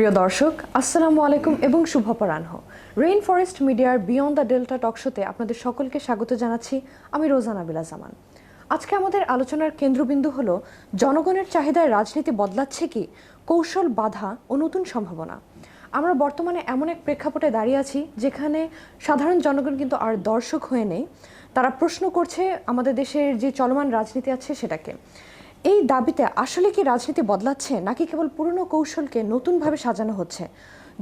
প্রিয় দর্শক, আসসালামু আলাইকুম এবং শুভ অপরাহ্ন। রেইন ফরেস্ট মিডিয়ার বিয়ন্ড দ্য ডেল্টা টক শোতে আপনাদের সকলকে স্বাগত জানাচ্ছি। আমি রোজানা বিলা জামান। আজকে আমাদের আলোচনার কেন্দ্রবিন্দু হলো জনগণের চাহিদায় রাজনীতি বদলাচ্ছে কি, কৌশল, বাধা ও নতুন সম্ভাবনা। আমরা বর্তমানে এমন এক প্রেক্ষাপটে দাঁড়িয়ে আছি যেখানে সাধারণ জনগণ কিন্তু আর দর্শক হয়ে নেই। তারা প্রশ্ন করছে আমাদের দেশের যে চলমান রাজনীতি আছে সেটাকে। এই দাবিতে আসলে কি রাজনীতি বদলাচ্ছে নাকি কেবল পুরনো কৌশলকে নতুনভাবে সাজানো হচ্ছে?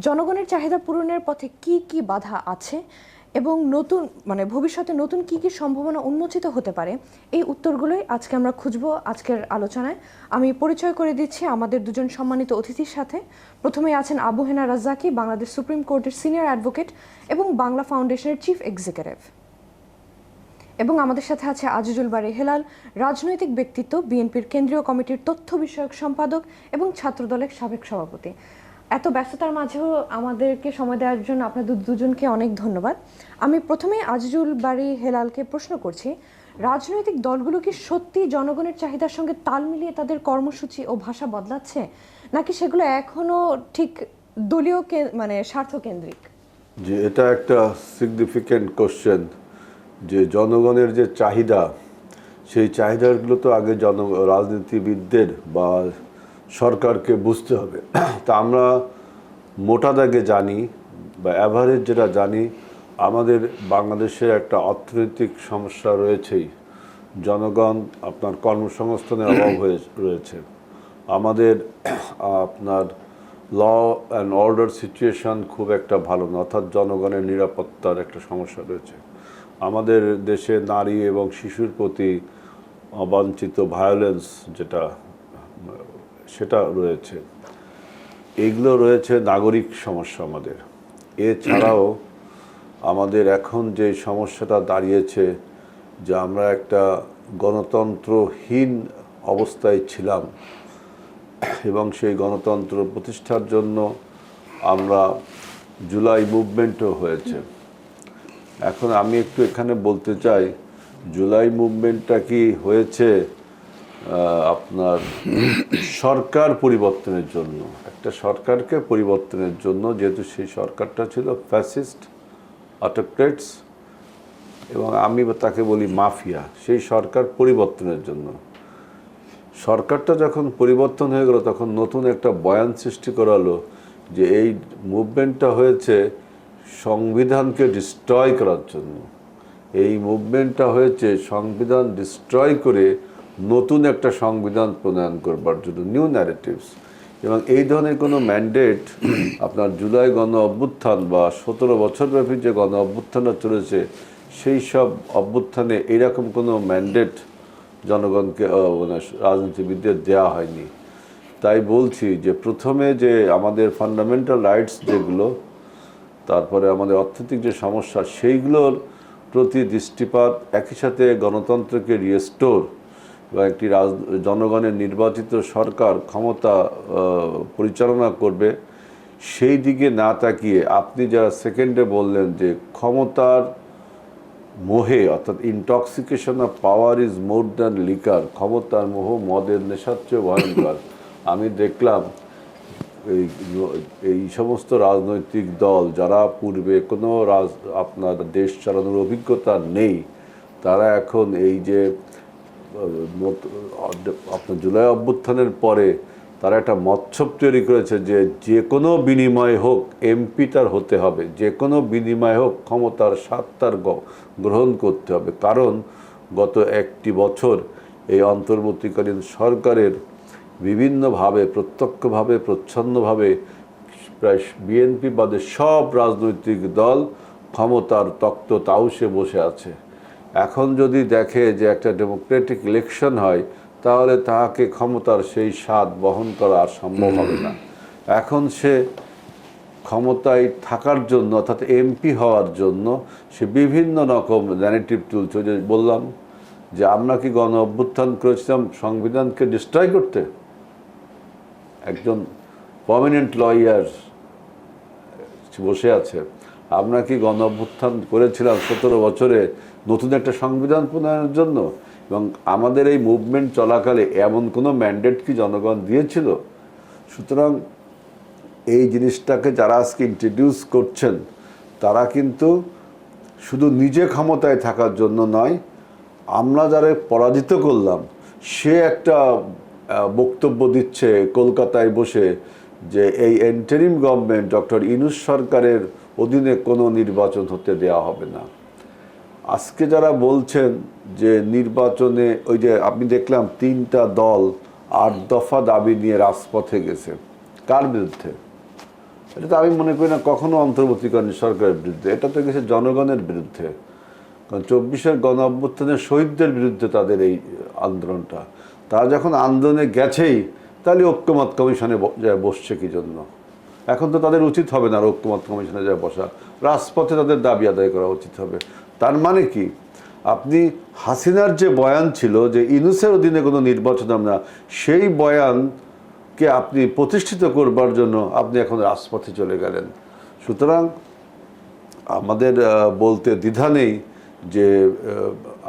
জনগণের চাহিদা পূরণের পথে কি কি বাধা আছে এবং নতুন ভবিষ্যতে নতুন কি কি সম্ভাবনা উন্মোচিত হতে পারে, এই উত্তরগুলোই আজকে আমরা খুঁজব আজকের আলোচনায়। আমি পরিচয় করে দিচ্ছি আমাদের দুজন সম্মানিত অতিথির সাথে। প্রথমেই আছেন আবু হেনা রাজ্জাকি, বাংলাদেশ সুপ্রিম কোর্টের সিনিয়র অ্যাডভোকেট এবং বাংলা ফাউন্ডেশনের চিফ এক্সিকিউটিভ। এবং আমাদের সাথে আছে আজিজুল বারী হেলাল, রাজনৈতিক ব্যক্তিত্ব, বিএনপির কেন্দ্রীয় কমিটির তথ্য বিষয়ক সম্পাদক এবং ছাত্রদলের সাবেক সভাপতি। এত ব্যস্ততার মাঝেও আমাদেরকে সময় দেওয়ার জন্য আপনাদের দুজনকে অনেক ধন্যবাদ। আমি প্রথমে আজিজুল বারী হেলালকে প্রশ্ন করছি, রাজনৈতিক দলগুলো কি সত্যি জনগণের চাহিদার সঙ্গে তাল মিলিয়ে তাদের কর্মসূচি ও ভাষা বদলাচ্ছে, নাকি সেগুলো এখনো ঠিক দলীয় স্বার্থকেন্দ্রিক? যে এটা একটা সিগনিফিক্যান্ট কোশ্চেন, যে জনগণের যে চাহিদা, সেই চাহিদাগুলো তো আগে রাজনীতিবিদদের বা সরকারকে বুঝতে হবে। তা আমরা মোটা দাগে জানি বা অ্যাভারেজ যেটা জানি, আমাদের বাংলাদেশের একটা অর্থনৈতিক সমস্যা রয়েছেই। জনগণ আপনার কর্মসংস্থানের অভাব রয়েছে। আমাদের আপনার ল অ্যান্ড অর্ডার সিচুয়েশন খুব একটা ভালো না, অর্থাৎ জনগণের নিরাপত্তার একটা সমস্যা রয়েছে। আমাদের দেশে নারী এবং শিশুর প্রতি অবাঞ্ছিত ভায়োলেন্স সেটা রয়েছে। এগুলো রয়েছে নাগরিক সমস্যা আমাদের। এছাড়াও আমাদের এখন যে সমস্যাটা দাঁড়িয়েছে, যে আমরা একটা গণতন্ত্রহীন অবস্থায় ছিলাম এবং সেই গণতন্ত্র প্রতিষ্ঠার জন্য আমরা জুলাই মুভমেন্টও হয়েছে। এখন আমি একটু এখানে বলতে চাই, জুলাই মুভমেন্টটা কি হয়েছে আপনার সরকার পরিবর্তনের জন্য, একটা সরকারকে পরিবর্তনের জন্য, যেহেতু সেই সরকারটা ছিল ফ্যাসিস্ট, অটোক্রেটস, এবং আমি তাকে বলি মাফিয়া। সেই সরকার পরিবর্তনের জন্য, সরকারটা যখন পরিবর্তন হয়ে গেল, তখন নতুন একটা বয়ান সৃষ্টি করালো যে এই মুভমেন্টটা হয়েছে সংবিধানকে ডিস্ট্রয় করার জন্য। এই মুভমেন্টটা হয়েছে সংবিধান ডিস্ট্রয় করে নতুন একটা সংবিধান প্রণয়ন করবার জন্য, নিউ ন্যারেটিভস। এবং এই ধরনের কোনো ম্যান্ডেট আপনার জুলাই গণ অভ্যুত্থান বা 17 বছরব্যাপী যে গণ অভ্যুত্থানটা চলেছে, সেই সব অভ্যুত্থানে এইরকম কোনো ম্যান্ডেট জনগণকে রাজনীতিবিদদের দেওয়া হয়নি। তাই বলছি যে প্রথমে যে আমাদের ফান্ডামেন্টাল রাইটস যেগুলো, তারপরে আমাদের অর্থনৈতিক যে সমস্যা, সেইগুলোর প্রতি দৃষ্টিপাত, একই সাথে গণতন্ত্রকে রিস্টোর বা একটি জনগণের নির্বাচিত সরকার ক্ষমতা পরিচালনা করবে, সেই দিকে না তাকিয়ে আপনি যারা সেকেন্ডে বললেন যে ক্ষমতার মোহে, অর্থাৎ intoxication of power is more than liquor, ক্ষমতার মোহ মদের নেশার চেয়ে ভয়ঙ্কর। আমি দেখলাম এই সমস্ত রাজনৈতিক দল যারা পূর্বে কোনো আপনার দেশ চালানোর অভিজ্ঞতা নেই, তারা এখন এই যে আপনার জুলাই অভ্যুত্থানের পরে তারা একটা মতছব তৈরি করেছে যে যে কোনো বিনিময় হোক এমপি তার হতে হবে, যে কোনো বিনিময় হোক ক্ষমতার স্বাদ তার গ্রহণ করতে হবে। কারণ গত একটি বছর এই অন্তর্বর্তীকালীন সরকারের বিভিন্নভাবে, প্রত্যক্ষভাবে, প্রচ্ছন্নভাবে প্রায় বিএনপি বাদে সব রাজনৈতিক দল ক্ষমতার তক্ত তাউসে বসে আছে। এখন যদি দেখে যে একটা ডেমোক্রেটিক ইলেকশন হয়, তাহলে তাহাকে ক্ষমতার সেই স্বাদ বহন করা আর সম্ভব হবে না। এখন সে ক্ষমতায় থাকার জন্য, অর্থাৎ এমপি হওয়ার জন্য সে বিভিন্ন রকম ন্যারেটিভ তুলছে। যে বললাম যে আমরা কি গণ অভ্যুত্থান করেছিলাম সংবিধানকে ডিস্ট্রয় করতে? একজন প্রমিনেন্ট লয়ার বসে আছে। আমরা কি গণ অভ্যুত্থান করেছিলাম 17 বছরে নতুন একটা সংবিধান প্রণয়নের জন্য? এবং আমাদের এই মুভমেন্ট চলাকালে এমন কোনো ম্যান্ডেট কি জনগণ দিয়েছিল? সুতরাং এই জিনিসটাকে যারা আজকে ইন্ট্রোডিউস করছেন তারা কিন্তু শুধু নিজে ক্ষমতায় থাকার জন্য নয়, আমরা যারা পরাজিত করলাম সে একটা বক্তব্য দিচ্ছে কলকাতায় বসে যে এই এন্টারিম গভর্নমেন্ট ডক্টর ইউনূস সরকারের অধীনে কোনো নির্বাচন হতে দেওয়া হবে না। আজকে যারা বলছেন যে নির্বাচনে ওই যে আমি দেখলাম 3টা দল 8 দফা দাবি নিয়ে রাজপথে গেছে, কার বিরুদ্ধে? এটা তো আমি মনে করি না কখনো অন্তর্বর্তীকালীন সরকারের বিরুদ্ধে, এটা তো গেছে জনগণের বিরুদ্ধে। কারণ 24-এর গণ অভ্যুত্থানের শহীদদের বিরুদ্ধে তাদের এই আন্দোলনটা। তারা যখন আন্দোলনে গেছেই তাহলে ঐক্যমত কমিশনে বসছে কি জন্য? এখন তো তাদের উচিত হবে না আর ঐক্যমত কমিশনে যায় বসা, রাজপথে তাদের দাবি আদায় করা উচিত হবে। তার মানে কি, আপনি হাসিনার যে বয়ান ছিল যে ইউনূসের অধীনে কোনো নির্বাচন হবে না, সেই বয়ানকে আপনি প্রতিষ্ঠিত করবার জন্য আপনি এখন রাজপথে চলে গেলেন। সুতরাং আমাদের বলতে দ্বিধা নেই যে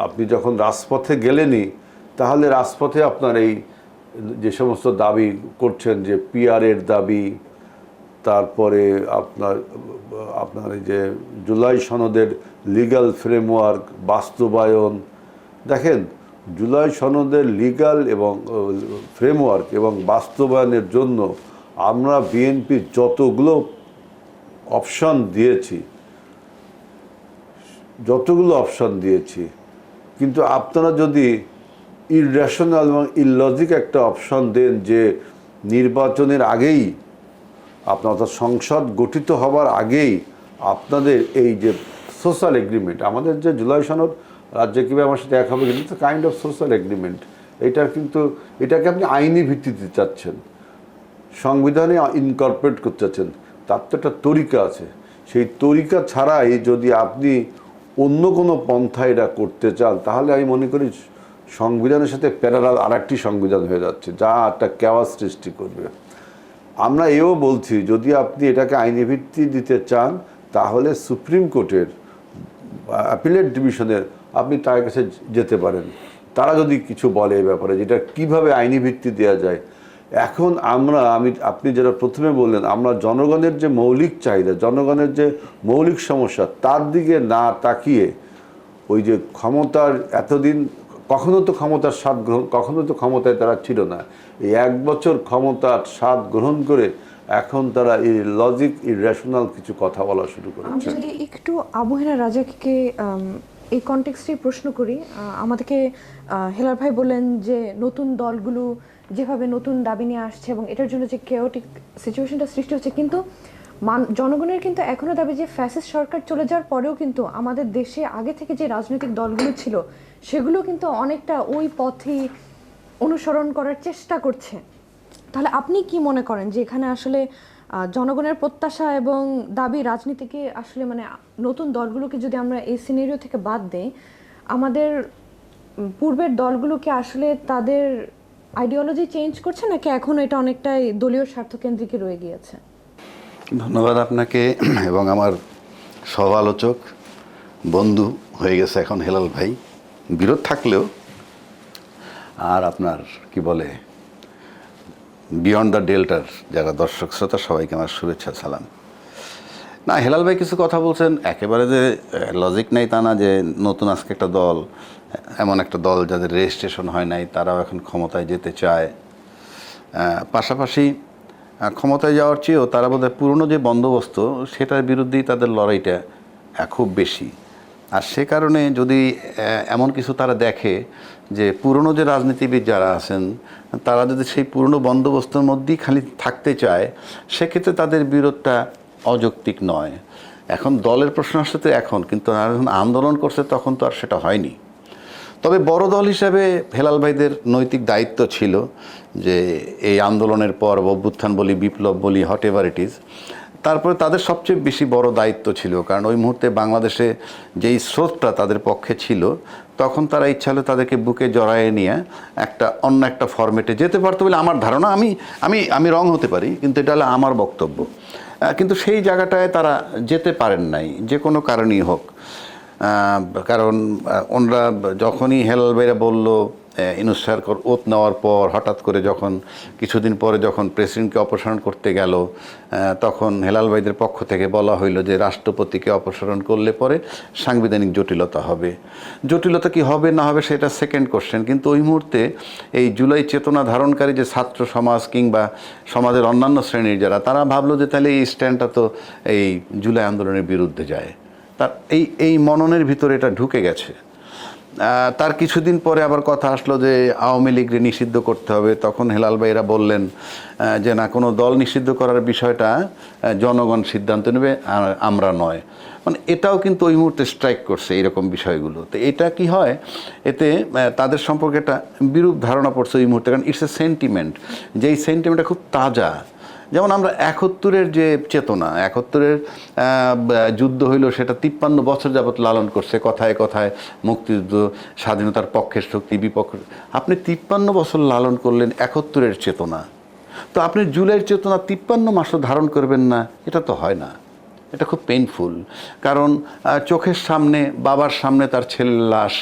আপনি যখন রাজপথে গেলেনই, তাহলে রাজপথে আপনার এই যে সমস্ত দাবি করছেন যে পিআরের দাবি, তারপরে আপনার এই যে জুলাই সনদের লিগ্যাল ফ্রেমওয়ার্ক বাস্তবায়ন, দেখেন জুলাই সনদের লিগ্যাল এবং ফ্রেমওয়ার্ক এবং বাস্তবায়নের জন্য আমরা বিএনপি যতগুলো অপশন দিয়েছি কিন্তু আপনারা যদি ইররেশনাল এবং ইললজিক একটা অপশন দেন যে নির্বাচনের আগেই অর্থাৎ সংসদ গঠিত হবার আগেই আপনাদের এই যে সোশ্যাল এগ্রিমেন্ট, আমাদের যে জুলাই সনদ রাজ্যে কীভাবে আমার সাথে এক হবে, কিন্তু কাইন্ড অফ সোশ্যাল এগ্রিমেন্ট, এটাকে আপনি আইনি ভিত্তিতে চাচ্ছেন, সংবিধানে ইনকর্পোরেট করতে চাচ্ছেন। তার তো একটা তরিকা আছে, সেই তরিকা ছাড়াই যদি আপনি অন্য কোনো পন্থা এটা করতে চান, তাহলে আমি মনে করি সংবিধানের সাথে প্যারালাল আরেকটি সংবিধান হয়ে যাচ্ছে, যা একটা কেওয়াস সৃষ্টি করবে। আমরা এও বলছি, যদি আপনি এটাকে আইনি ভিত্তি দিতে চান, তাহলে সুপ্রিম কোর্টের অ্যাপিলেট ডিভিশনের আপনি তার কাছে যেতে পারেন, তারা যদি কিছু বলে এই ব্যাপারে যেটা কিভাবে আইনি ভিত্তি দেওয়া যায়। এখন আপনি যেটা প্রথমে বললেন, আমরা জনগণের যে মৌলিক চাহিদা, জনগণের যে মৌলিক সমস্যা, তার দিকে না তাকিয়ে ওই যে ক্ষমতার এতদিন কখনো তো ক্ষমতায় তারা ছিল না, এই 1 বছর ক্ষমতার স্বাদ গ্রহণ করে এখন তারা এই লজিক ইররেশনাল কিছু কথা বলা শুরু করেছে। যদি একটু আবু হেনা রাজাকে এই কনটেক্সটে প্রশ্ন করি, আমাদেরকে হেলাল ভাই বললেন যে নতুন দলগুলো যেভাবে নতুন দাবি নিয়ে আসছে এবং এটার জন্য যে কেওটিক সিচুয়েশনটা সৃষ্টি হচ্ছে, কিন্তু জনগণের কিন্তু এখনো দাবি যে ফ্যাসিস্ট সরকার চলে যাওয়ার পরেও কিন্তু আমাদের দেশে আগে থেকে যে রাজনৈতিক দলগুলো ছিল সেগুলো কিন্তু অনেকটা ওই পথেই অনুসরণ করার চেষ্টা করছে। তাহলে আপনি কি মনে করেন যে এখানে আসলে জনগণের প্রত্যাশা এবং দাবি রাজনীতিকে আসলে মানে নতুন দলগুলোকে যদি আমরা এই সিনারিও থেকে বাদ দেই, আমাদের পূর্বের দলগুলোকে আসলে তাদের আইডিওলজি চেঞ্জ করছে নাকি এখন এটা অনেকটাই দলীয় স্বার্থকেন্দ্রিকে রয়ে গিয়েছে? ধন্যবাদ আপনাকে এবং আমার সহ আলোচক বন্ধু হয়ে গেছে এখন হেলাল ভাই, বিরোধ থাকলেও। আর আপনার কি বলে বিয়ন্ড দ্য ডেল্টার যারা দর্শক শ্রোতা সবাইকে আমার শুভেচ্ছা সালাম। না, হেলাল ভাই কিছু কথা বলছেন একেবারে যে লজিক নেই তা না, যে নতুন আজকে একটা দল, এমন একটা দল যাদের রেজিস্ট্রেশন হয় নাই, তারাও এখন ক্ষমতায় যেতে চায়। পাশাপাশি ক্ষমতায় যাওয়ার চেয়েও তারা বোধহয় পুরনো যে বন্দোবস্ত সেটার বিরুদ্ধেই তাদের লড়াইটা খুব বেশি। আর সে কারণে যদি এমন কিছু তারা দেখে যে পুরনো যে রাজনীতিবিদ যারা আছেন তারা যদি সেই পুরনো বন্দোবস্তের মধ্যেই খালি থাকতে চায়, সেক্ষেত্রে তাদের বিরোধটা অযৌক্তিক নয়। এখন দলের প্রশ্ন আসছে তো এখন, কিন্তু যখন আন্দোলন করছে তখন তো আর সেটা হয়নি। তবে বড় দল হিসাবে হেলাল ভাইদের নৈতিক দায়িত্ব ছিল যে এই আন্দোলনের পর অভ্যুত্থান বলি, বিপ্লব বলি, হোয়াট এভার ইট ইজ, তারপরে তাদের সবচেয়ে বেশি বড় দায়িত্ব ছিল, কারণ ওই মুহূর্তে বাংলাদেশে যেই স্রোতটা তাদের পক্ষে ছিল, তখন তারা ইচ্ছা হলে তাদেরকে বুকে জড়ায়ে নিয়ে অন্য একটা ফরম্যাটে যেতে পারতো বলে আমার ধারণা। আমি রং হতে পারি, কিন্তু এটা হলো আমার বক্তব্য। কিন্তু সেই জায়গাটায় তারা যেতে পারেন নাই, যে কোনো কারণেই হোক। কারণ ওনারা যখনই হেলাল ভাইরা বলল ইউনূস স্যার ওত নেওয়ার পর হঠাৎ করে যখন কিছুদিন পরে যখন প্রেসিডেন্টকে অপসারণ করতে গেল, তখন হেলাল ভাইদের পক্ষ থেকে বলা হইল যে রাষ্ট্রপতিকে অপসারণ করলে পরে সাংবিধানিক জটিলতা হবে। জটিলতা কি হবে না হবে সেটা সেকেন্ড কোশ্চেন, কিন্তু ওই মুহূর্তে এই জুলাই চেতনা ধারণকারী যে ছাত্র সমাজ কিংবা সমাজের অন্যান্য শ্রেণীর যারা, তারা ভাবলো যে তাহলে এই স্ট্যান্ডটা তো এই জুলাই আন্দোলনের বিরুদ্ধে যায়। তার এই মননের ভিতরে এটা ঢুকে গেছে। তার কিছুদিন পরে আবার কথা আসলো যে আওয়ামী লীগকে নিষিদ্ধ করতে হবে। তখন হেলাল ভাইরা বললেন যে না, কোনো দল নিষিদ্ধ করার বিষয়টা জনগণ সিদ্ধান্ত নেবে, আমরা নয়। মানে এটাও কিন্তু ওই মুহূর্তে স্ট্রাইক করছে এইরকম বিষয়গুলো। তো এটা কি হয়, এতে তাদের সম্পর্কে একটা বিরূপ ধারণা পড়ছে ওই মুহূর্তে, কারণ ইটস এ সেন্টিমেন্ট, যেই সেন্টিমেন্টটা খুব তাজা। যেমন আমরা ৭১-এর যে চেতনা, ৭১-এর যুদ্ধ হইল, সেটা ৫৩ বছর যাবৎ লালন করছে, কথায় কথায় মুক্তিযুদ্ধ, স্বাধীনতার পক্ষের শক্তি, বিপক্ষের। আপনি ৫৩ বছর লালন করলেন ৭১-এর চেতনা, তো আপনি জুলাইয়ের চেতনা ৫৩ মাসও ধারণ করবেন না, এটা তো হয় না। এটা খুব পেইনফুল, কারণ চোখের সামনে, বাবার সামনে তার ছেলের লাশ,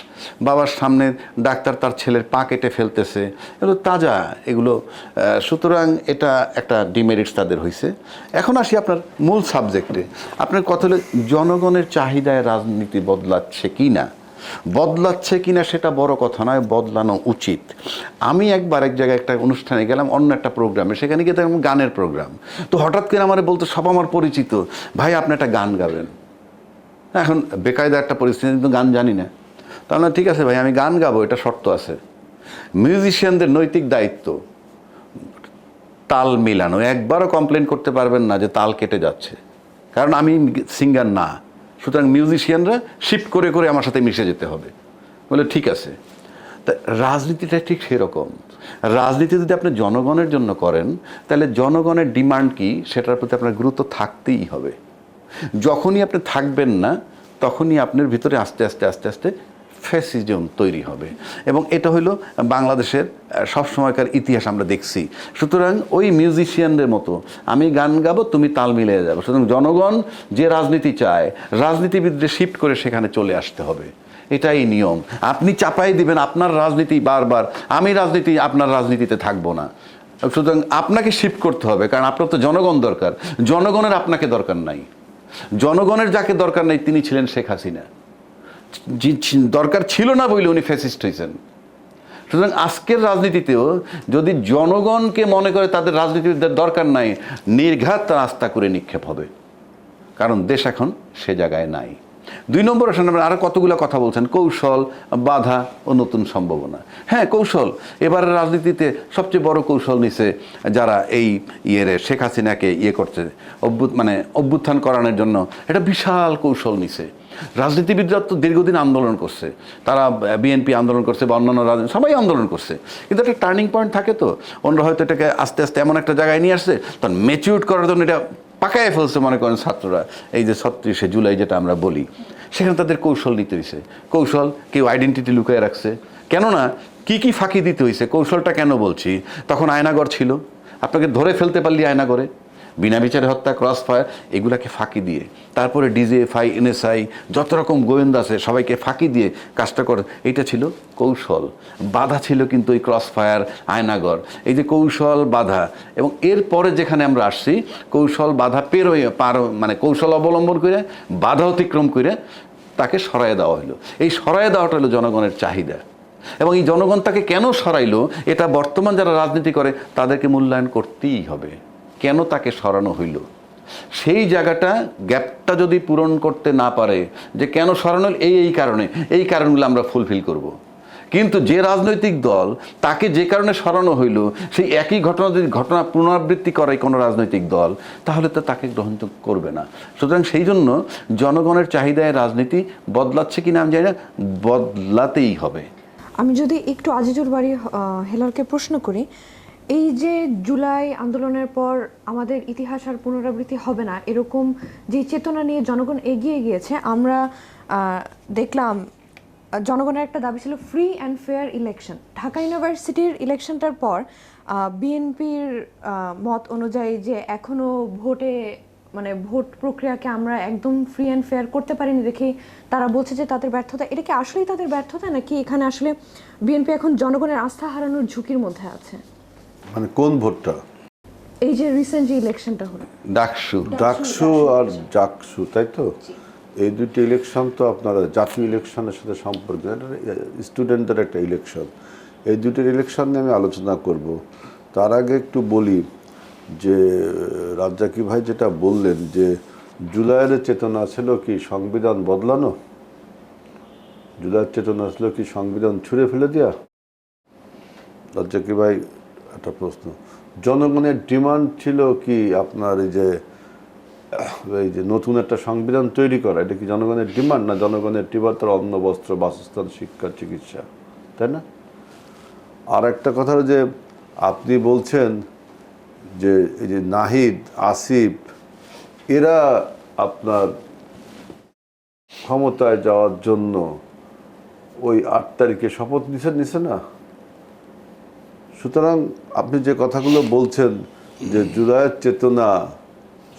বাবার সামনে ডাক্তার তার ছেলের পা কেটে ফেলতেছে, এগুলো তাজা এগুলো। সুতরাং এটা একটা ডিমেরিটস তাদের হয়েছে। এখন আসি আপনার মূল সাবজেক্টে। আপনার কথা হলো জনগণের চাহিদায় রাজনীতি বদলাচ্ছে কি না, বদলাচ্ছে কিনা সেটা বড় কথা নয়, বদলানো উচিত। আমি একবার এক জায়গায় একটা অনুষ্ঠানে গেলাম, অন্য একটা প্রোগ্রামে, সেখানে গিয়ে দেখলাম গানের প্রোগ্রাম। তো হঠাৎ করে আমার বলতো, সব আমার পরিচিত, ভাই আপনি একটা গান গাবেন। এখন বেকায়দা একটা পরিস্থিতি, কিন্তু গান জানি না। তাহলে ঠিক আছে ভাই, আমি গান গাবো, এটা শর্ত আছে। মিউজিশিয়ানদের নৈতিক দায়িত্ব তাল মিলানো। একবারও কমপ্লেন করতে পারবেন না যে তাল কেটে যাচ্ছে, কারণ আমি সিঙ্গার না। সুতরাং মিউজিশিয়ানরা শিফট করে করে আমার সাথে মিশে যেতে হবে। বলে ঠিক আছে। তা রাজনীতিটা ঠিক সেরকম। রাজনীতি যদি আপনি জনগণের জন্য করেন, তাহলে জনগণের ডিমান্ড কি সেটার প্রতি আপনার গুরুত্ব থাকতেই হবে। যখনই আপনি থাকবেন না, তখনই আপনার ভিতরে আস্তে আস্তে আস্তে আস্তে ফ্যাসিজম তৈরি হবে। এবং এটা হলো বাংলাদেশের সবসময়কার ইতিহাস আমরা দেখছি। সুতরাং ওই মিউজিশিয়ানদের মতো আমি গান গাবো, তুমি তাল মিলিয়ে যাবো। সুতরাং জনগণ যে রাজনীতি চায়, রাজনীতিবিদদের শিফট করে সেখানে চলে আসতে হবে, এটাই নিয়ম। আপনি চাপাই দিবেন আপনার রাজনীতি বারবার, আমি রাজনীতি আপনার রাজনীতিতে থাকবো না। সুতরাং আপনাকে শিফট করতে হবে, কারণ আপনার তো জনগণ দরকার, জনগণের আপনাকে দরকার নাই। জনগণের যাকে দরকার নাই তিনি ছিলেন শেখ হাসিনা। দরকার ছিল না বলে উনি ফ্যাসিস্ট হয়েছেন। সুতরাং আজকের রাজনীতিতেও যদি জনগণকে মনে করে তাদের রাজনীতিবিদদের দরকার নাই, নির্ঘাত রাস্তা করে নিক্ষেপ হবে, কারণ দেশ এখন সে জায়গায় নাই। ২ নম্বর আসেন, আমরা আরও কতগুলো কথা বলছেন, কৌশল, বাধা ও নতুন সম্ভাবনা। হ্যাঁ, কৌশল এবারের রাজনীতিতে সবচেয়ে বড় কৌশল নিছে যারা এই শেখ হাসিনাকে করছে, অভ্যুত্থান করানোর জন্য এটা বিশাল কৌশল নিছে। রাজনীতিবিদরা তো দীর্ঘদিন আন্দোলন করছে, তারা বিএনপি আন্দোলন করছে বা অন্যান্য রাজনীতি সবাই আন্দোলন করছে, কিন্তু একটা টার্নিং পয়েন্ট থাকে তো, অন্যরা হয়তো এটাকে আস্তে আস্তে এমন একটা জায়গায় নিয়ে আসছে, তখন ম্যাচিউর করার জন্য এটা পাকায় ফেলছে মনে করেন ছাত্ররা। এই যে ৩৬শে জুলাই যেটা আমরা বলি, সেখানে তাদের কৌশল নিতে হয়েছে। কৌশল, কেউ আইডেন্টিটি লুকিয়ে রাখছে, কেননা কি ফাঁকি দিতে হয়েছে। কৌশলটা কেন বলছি, তখন আয়নাগর ছিল, আপনাকে ধরে ফেলতে পারলি আয়নাগরে, বিনা বিচারে হত্যা, ক্রস ফায়ার, এগুলাকে ফাঁকি দিয়ে, তারপরে ডিজিএফআই, এনএসআই, যত রকম গোয়েন্দা আছে সবাইকে ফাঁকি দিয়ে কাজটা করে, এইটা ছিল কৌশল। বাধা ছিল কিন্তু ওই ক্রস ফায়ার, আয়নাগর, এই যে কৌশল বাধা। এবং এরপরে যেখানে আমরা আসছি, কৌশল বাধা কৌশল অবলম্বন করে, বাধা অতিক্রম করে তাকে সরাইয়ে দেওয়া হলো। এই সরাইয়ে দেওয়াটা হলো জনগণের চাহিদা। এবং এই জনগণ তাকে কেন সরাইলো, এটা বর্তমান যারা রাজনীতি করে তাদেরকে মূল্যায়ন করতেই হবে, কেন তাকে সরানো হইল। সেই জায়গাটা, গ্যাপটা যদি পূরণ করতে না পারে যে কেন সরানো হল, এই কারণে, এই কারণগুলো আমরা ফুলফিল করব। কিন্তু যে রাজনৈতিক দল তাকে যে কারণে সরানো হইল, সেই একই ঘটনা পুনরাবৃত্তি করে কোনো রাজনৈতিক দল, তাহলে তো তাকে গ্রহণযোগ্য করবে না। সুতরাং সেই জন্য জনগণের চাহিদায় রাজনীতি বদলাচ্ছে কিনা আমি জানি না, বদলাতেই হবে। আমি যদি একটু আজিজুর বাড়ি হেলালকে প্রশ্ন করি, এই যে জুলাই আন্দোলনের পর আমাদের ইতিহাস আর পুনরাবৃত্তি হবে না, এরকম যে চেতনা নিয়ে জনগণ এগিয়ে গিয়েছে, আমরা দেখলাম জনগণের একটা দাবি ছিল free and fair election. Dhaka ইউনিভার্সিটির ইলেকশনটার পর বিএনপির মত অনুযায়ী যে এখনও ভোটে মানে ভোট প্রক্রিয়াকে আমরা একদম ফ্রি অ্যান্ড ফেয়ার করতে পারিনি দেখে তারা বলছে যে তাদের ব্যর্থতা, এটা কি আসলেই তাদের ব্যর্থতা নাকি এখানে আসলে বিএনপি এখন জনগণের আস্থা হারানোর ঝুঁকির মধ্যে আছে? মানে কোন ভোটটা? এই যে রিসেন্ট যে ইলেকশনটা হলো, ডাকসু আর জাকসু, তাই তো? এই দুটি ইলেকশন তো আপনার জাতীয় ইলেকশনের সাথে সম্পর্ক, স্টুডেন্টদের একটা ইলেকশন। এই দুটির ইলেকশন নিয়ে আমি আলোচনা করব। তার আগে একটু বলি যে রাজ্জাকি ভাই যেটা বললেন যে জুলাইয়ের চেতনা ছিল কি সংবিধান বদলানো, জুলাইয়ের চেতনা ছিল কি সংবিধান ছুঁড়ে ফেলে দেওয়া? রাজ্জাকি ভাই একটা প্রশ্ন। জনগণের ডিমান্ড ছিল কি আপনার এই যে নতুন একটা সংবিধান তৈরি করা, এটা কি জনগণের ডিমান্ড? না জনগণের ডিমান্ড তার অন্ন, বস্ত্র, বাসস্থান, শিক্ষা, চিকিৎসা, তাই না? আর একটা কথা যে আপনি বলছেন যে এই যে নাহিদ, আসিফ, এরা আপনার ক্ষমতায় যাওয়ার জন্য ওই 8 তারিখে শপথ নিছে না? সুতরাং আপনি যে কথাগুলো বলছেন যে জুলাইয়ের চেতনা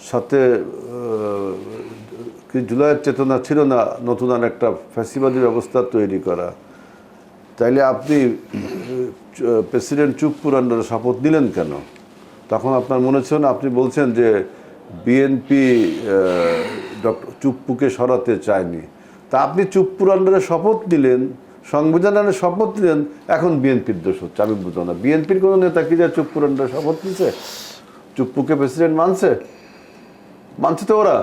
সাথে কি জুলাইয়ের চেতনা ছিল না নতুন আর একটা ফ্যাসিবাদী ব্যবস্থা তৈরি করা, তাইলে আপনি প্রেসিডেন্ট চুপ্পুর আন্ডারে শপথ নিলেন কেন? তখন আপনার মনে ছিল না, আপনি বলছেন যে বিএনপি ডক্টর চুপ্পুকে সরাতে চায়নি, তা আপনি চুপ্পুর আন্ডারে শপথ নিলেন, সংবিধানের শপথ নিলেন, এখন বিএনপির দোষ হচ্ছে? আমি বুঝলাম না, বিএনপির কোনো নেতা কি যা চুপ্পুর আন্ডারে শপথ নিছে? চুপ্পুকে প্রেসিডেন্ট মানছে তো ওরা,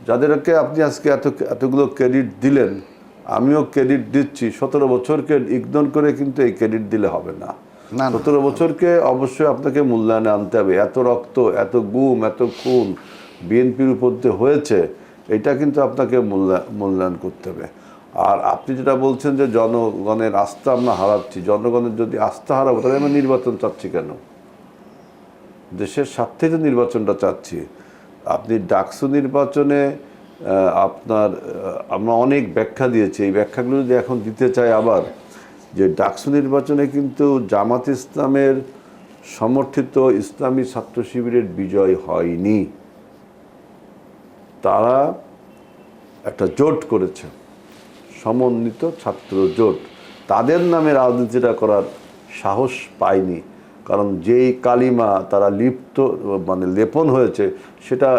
যাদেরকে আপনি আজকে এতগুলো ক্রেডিট দিলেন। আমিও ক্রেডিট দিচ্ছি, 17 বছরকে ইগনোর করে কিন্তু এই ক্রেডিট দিলে হবে না। 17 বছরকে অবশ্যই আপনাকে মূল্যায়নে আনতে হবে। এত রক্ত, এত গুম, এত খুন বিএনপির উপর দিয়ে হয়েছে, এটা কিন্তু আপনাকে মূল্যায়ন করতে হবে। আর আপনি যেটা বলছেন যে জনগণের আস্থা আমরা হারাচ্ছি, জনগণের যদি আস্থা হারাবো তাহলে আমরা নির্বাচন চাচ্ছি কেন? দেশের স্বার্থে তো নির্বাচনটা চাচ্ছি। আপনি ডাকসু নির্বাচনে আমরা অনেক ব্যাখ্যা দিয়েছি, এই ব্যাখ্যাগুলো যদি এখন দিতে চাই আবার, যে ডাকসু নির্বাচনে কিন্তু জামাত ইসলামের সমর্থিত ইসলামী ছাত্র শিবিরের বিজয় হয়নি। তারা একটা জোট করেছে, সমন্বিত ছাত্র জোট। তাদের নামে রাজনীতিটা করার সাহস পায়নি, কারণ যেই কালিমা তারা লেপন হয়েছে সেটা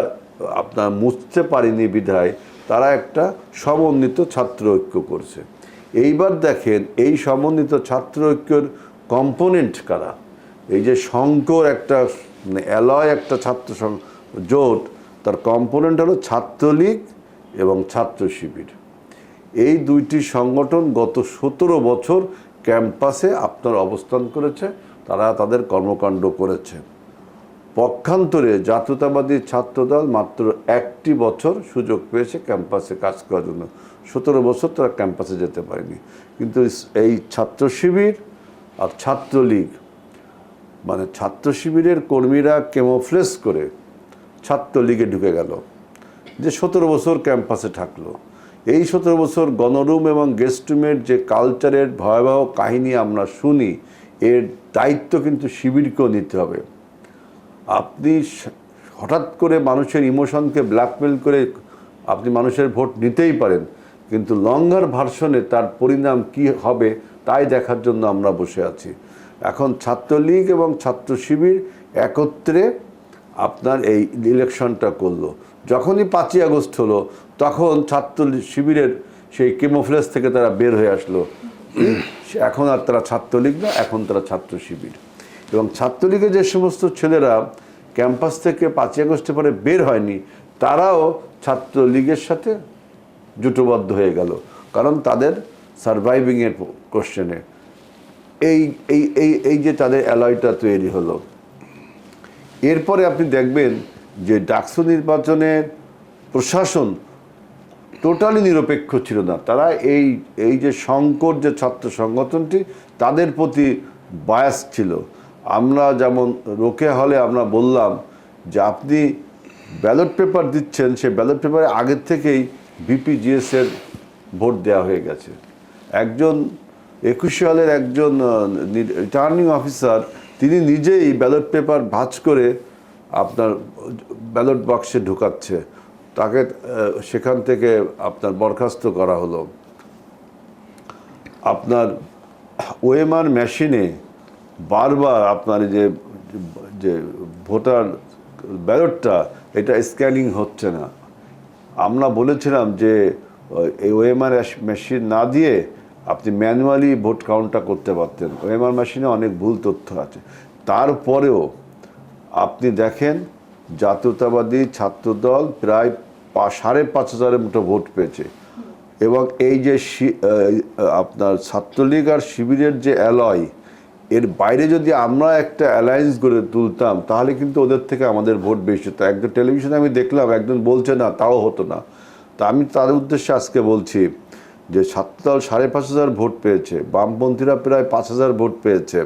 আপনার মুছতে পারেনি বিধায় তারা একটা সমন্বিত ছাত্র ঐক্য করছে। এইবার দেখেন এই সমন্বিত ছাত্র ঐক্যের কম্পোনেন্ট কারা? এই যে শঙ্কর একটা অ্যালয় একটা ছাত্র জোট, তার কম্পোনেন্ট হলো ছাত্রলীগ এবং ছাত্র শিবির। এই দুইটি সংগঠন গত 17 বছর ক্যাম্পাসে আপনার অবস্থান করেছে, তারা তাদের কর্মকাণ্ড করেছে। পক্ষান্তরে জাতীয়তাবাদী ছাত্রদল মাত্র 1টি বছর সুযোগ পেয়েছে ক্যাম্পাসে কাজ করার জন্য। 17 বছর তারা ক্যাম্পাসে যেতে পারেনি। কিন্তু এই ছাত্র শিবির আর ছাত্রলীগ, মানে ছাত্র শিবিরের কর্মীরা কেমোফ্লেস করে ছাত্রলীগে ঢুকে গেল, যে 17 বছর ক্যাম্পাসে থাকলো। এই 17 বছর গণরুম এবং গেস্ট রুমের যে কালচারের ভয়াবহ কাহিনী আমরা শুনি, এর দায়িত্ব কিন্তু শিবিরকেও নিতে হবে। আপনি হঠাৎ করে মানুষের ইমোশনকে ব্ল্যাকমেল করে আপনি মানুষের ভোট নিতেই পারেন, কিন্তু লঙ্গার ভার্সনে তার পরিণাম কি হবে তাই দেখার জন্য আমরা বসে আছি। এখন ছাত্রলীগ এবং ছাত্র শিবির একত্রে আপনার এই ইলেকশনটা করলো। যখনই 5ই আগস্ট হলো তখন ছাত্র শিবিরের সেই কেমোফ্লেজ থেকে তারা বের হয়ে আসলো। এখন আর তারা ছাত্রলীগ না, এখন তারা ছাত্র শিবির। এবং ছাত্রলীগের যে সমস্ত ছেলেরা ক্যাম্পাস থেকে 5ই আগস্টের পরে বের হয়নি, তারাও ছাত্রলীগের সাথে জুটবদ্ধ হয়ে গেল, কারণ তাদের সারভাইভিংয়ের কোশ্চেনে এই এই এই এই যে তাদের অ্যালয়টা তৈরি হলো। এরপরে আপনি দেখবেন যে ডাকসু নির্বাচনের প্রশাসন টোটালি নিরপেক্ষ ছিল না। তারা এই যে শঙ্কর যে ছাত্র সংগঠনটি, তাদের প্রতি বায়াস ছিল। আমরা যেমন রোকেয়া হলে আমরা বললাম যে আপনি ব্যালট পেপার দিচ্ছেন, সেই ব্যালট পেপারে আগের থেকেই বিপিজিএসের ভোট দেওয়া হয়ে গেছে। একজন 21 সালের একজন রিটার্নিং অফিসার তিনি নিজেই ব্যালট পেপার ভাঁজ করে আপনার ব্যালট বাক্সে ঢুকাচ্ছে, তাকে সেখান থেকে আপনার বরখাস্ত করা হলো। আপনার ওএমআর মেশিনে বারবার আপনার যে যে ভোটার ব্যালটটা এটা স্ক্যানিং হচ্ছে না। আমরা বলেছিলাম যে এই ওএমআর মেশিন না দিয়ে আপনি ম্যানুয়ালি ভোট কাউন্টটা করতে পারতেন। ওএমআর মেশিনে অনেক ভুল তথ্য আছে। তারপরেও আপনি দেখেন জাতীয়তাবাদী ছাত্রদল প্রায় 5,500 মতো ভোট পেয়েছে, এবং এই যে আপনার ছাত্রলীগ আর শিবিরের যে অ্যালয়, এর বাইরে যদি আমরা একটা অ্যালায়েন্স গড়ে তুলতাম তাহলে কিন্তু ওদের থেকে আমাদের ভোট বেশি হতো। একজন টেলিভিশনে আমি দেখলাম একজন বলছে না, তাও হতো না। তা আমি তার উদ্দেশ্যে আজকে বলছি যে ছাত্রদল 5,500 ভোট পেয়েছে, বামপন্থীরা প্রায় 5,000 ভোট পেয়েছে,